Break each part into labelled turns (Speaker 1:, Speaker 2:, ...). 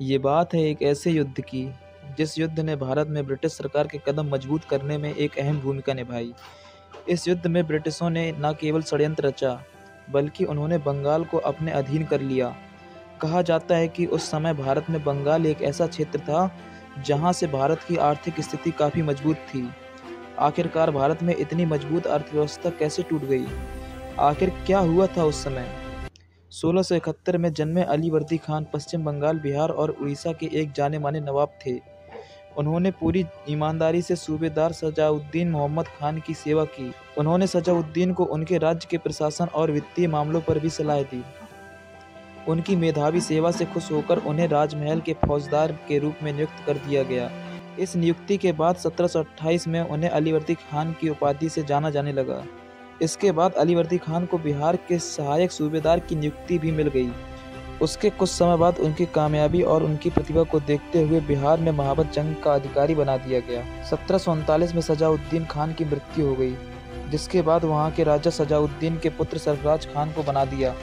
Speaker 1: ये बात है एक ऐसे युद्ध की, जिस युद्ध ने भारत में ब्रिटिश सरकार के कदम मजबूत करने में एक अहम भूमिका निभाई। इस युद्ध में ब्रिटिशों ने न केवल षड्यंत्र रचा, बल्कि उन्होंने बंगाल को अपने अधीन कर लिया। कहा जाता है कि उस समय भारत में बंगाल एक ऐसा क्षेत्र था, जहां से भारत की आर्थिक स्थिति काफ़ी मजबूत थी। आखिरकार भारत में इतनी मजबूत अर्थव्यवस्था कैसे टूट गई? आखिर क्या हुआ था उस समय? 1671 में जन्मे अली वर्दी खान पश्चिम बंगाल, बिहार और उड़ीसा के एक जाने-माने नवाब थे। उन्होंने पूरी ईमानदारी से सूबेदार सजाउद्दीन मोहम्मद खान की सेवा की। उन्होंने सजाउद्दीन को उनके राज्य के प्रशासन और वित्तीय मामलों पर भी सलाह दी। उनकी मेधावी सेवा से खुश होकर उन्हें राजमहल के फौजदार के रूप में नियुक्त कर दिया गया। इस नियुक्ति के बाद 1728 में उन्हें अलीवर्दी खान की उपाधि से जाना जाने लगा। इसके बाद अलीवर्दी खान को बिहार के सहायक सूबेदार की नियुक्ति भी मिल गई। उसके कुछ समय बाद उनकी कामयाबी और उनकी प्रतिभा को देखते हुए बिहार में महाबत जंग का अधिकारी बना दिया गया। 1739 में सजाउद्दीन खान की मृत्यु हो गई, जिसके बाद वहां के राजा सजाउद्दीन के पुत्र सरफराज खान को बना दिया।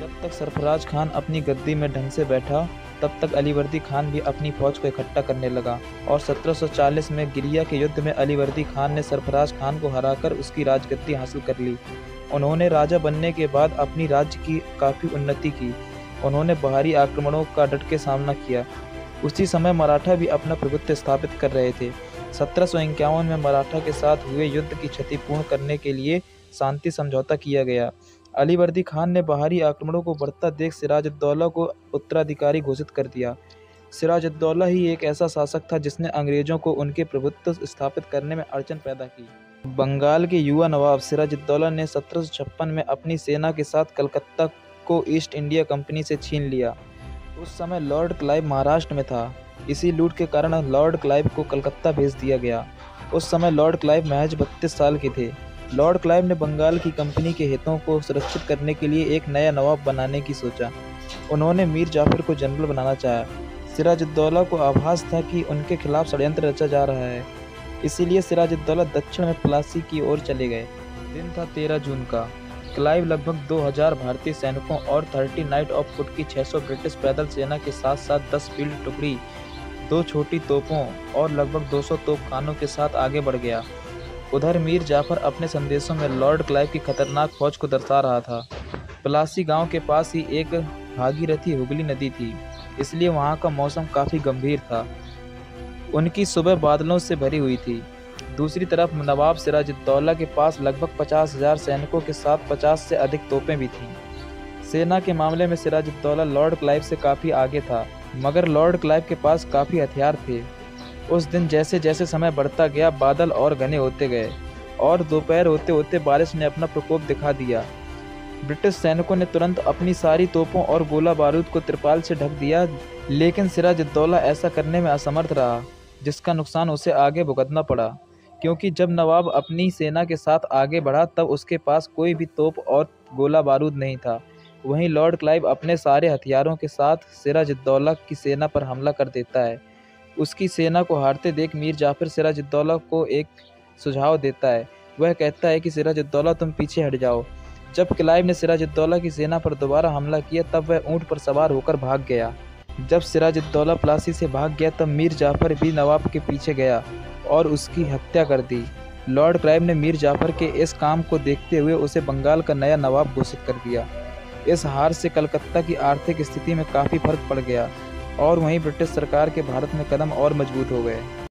Speaker 1: जब तक सरफराज खान अपनी गद्दी में ढंग से बैठा, तब तक अलीवर्दी खान भी अपनी फौज को इकट्ठा करने लगा और 1740 में गिरिया के युद्ध में अलीवर्दी खान ने सरफराज खान को हराकर उसकी राजगद्दी हासिल कर ली। उन्होंने राजा बनने के बाद अपनी राज्य की काफ़ी उन्नति की। उन्होंने बाहरी आक्रमणों का डट के सामना किया। उसी समय मराठा भी अपना प्रभुत्व स्थापित कर रहे थे। 1751 में मराठा के साथ हुए युद्ध की क्षति पूर्ण करने के लिए शांति समझौता किया गया। अलीवर्दी खान ने बाहरी आक्रमणों को बढ़ता देख सिराजुद्दौला को उत्तराधिकारी घोषित कर दिया। सिराजुद्दौला ही एक ऐसा शासक था जिसने अंग्रेजों को उनके प्रभुत्व स्थापित करने में अड़चन पैदा की। बंगाल के युवा नवाब सिराजुद्दौला ने 1756 में अपनी सेना के साथ कलकत्ता को ईस्ट इंडिया कंपनी से छीन लिया। उस समय लॉर्ड क्लाइव महाराष्ट्र में था। इसी लूट के कारण लॉर्ड क्लाइव को कलकत्ता भेज दिया गया। उस समय लॉर्ड क्लाइव महज 32 साल के थे। लॉर्ड क्लाइव ने बंगाल की कंपनी के हितों को सुरक्षित करने के लिए एक नया नवाब बनाने की सोचा। उन्होंने मीर जाफर को जनरल बनाना चाहा। सिराजुद्दौला को आभास था कि उनके खिलाफ षड्यंत्र रचा जा रहा है, इसीलिए सिराजुद्दौला दक्षिण में प्लासी की ओर चले गए। दिन था 13 जून का। क्लाइव लगभग 2000 भारतीय सैनिकों और 30 नाइट ऑफ फुट की 600 ब्रिटिश पैदल सेना के साथ साथ 10 फील्ड टुकड़ी, 2 छोटी तोपों और लगभग 200 तोपखानों के साथ आगे बढ़ गया। उधर मीर जाफर अपने संदेशों में लॉर्ड क्लाइव की खतरनाक फौज को दर्शा रहा था। प्लासी गांव के पास ही एक भागीरथी हुगली नदी थी, इसलिए वहां का मौसम काफ़ी गंभीर था। उनकी सुबह बादलों से भरी हुई थी। दूसरी तरफ नवाब सिराजुद्दौला के पास लगभग 50,000 सैनिकों के साथ 50 से अधिक तोपें भी थीं। सेना के मामले में सिराजुद्दौला लॉर्ड क्लाइव से काफ़ी आगे था, मगर लॉर्ड क्लाइव के पास काफ़ी हथियार थे। उस दिन जैसे जैसे समय बढ़ता गया, बादल और घने होते गए और दोपहर होते होते बारिश ने अपना प्रकोप दिखा दिया। ब्रिटिश सैनिकों ने तुरंत अपनी सारी तोपों और गोला बारूद को त्रिपाल से ढक दिया, लेकिन सिराजुद्दौला ऐसा करने में असमर्थ रहा, जिसका नुकसान उसे आगे भुगतना पड़ा। क्योंकि जब नवाब अपनी सेना के साथ आगे बढ़ा तब उसके पास कोई भी तोप और गोला बारूद नहीं था। वहीं लॉर्ड क्लाइव अपने सारे हथियारों के साथ सिराजुद्दौला की सेना पर हमला कर देता है। उसकी सेना को हारते देख मीर जाफर सिराजुद्दौला को एक सुझाव देता है। वह कहता है कि सिराजुद्दौला तुम पीछे हट जाओ। जब क्लाइव ने सिराजुद्दौला की सेना पर दोबारा हमला किया तब वह ऊंट पर सवार होकर भाग गया। जब सिराजुद्दौला प्लासी से भाग गया तब मीर जाफर भी नवाब के पीछे गया और उसकी हत्या कर दी। लॉर्ड क्लाइव ने मीर जाफर के इस काम को देखते हुए उसे बंगाल का नया नवाब घोषित कर दिया। इस हार से कलकत्ता की आर्थिक स्थिति में काफ़ी फर्क पड़ गया और वहीं ब्रिटिश सरकार के भारत में कदम और मजबूत हो गए।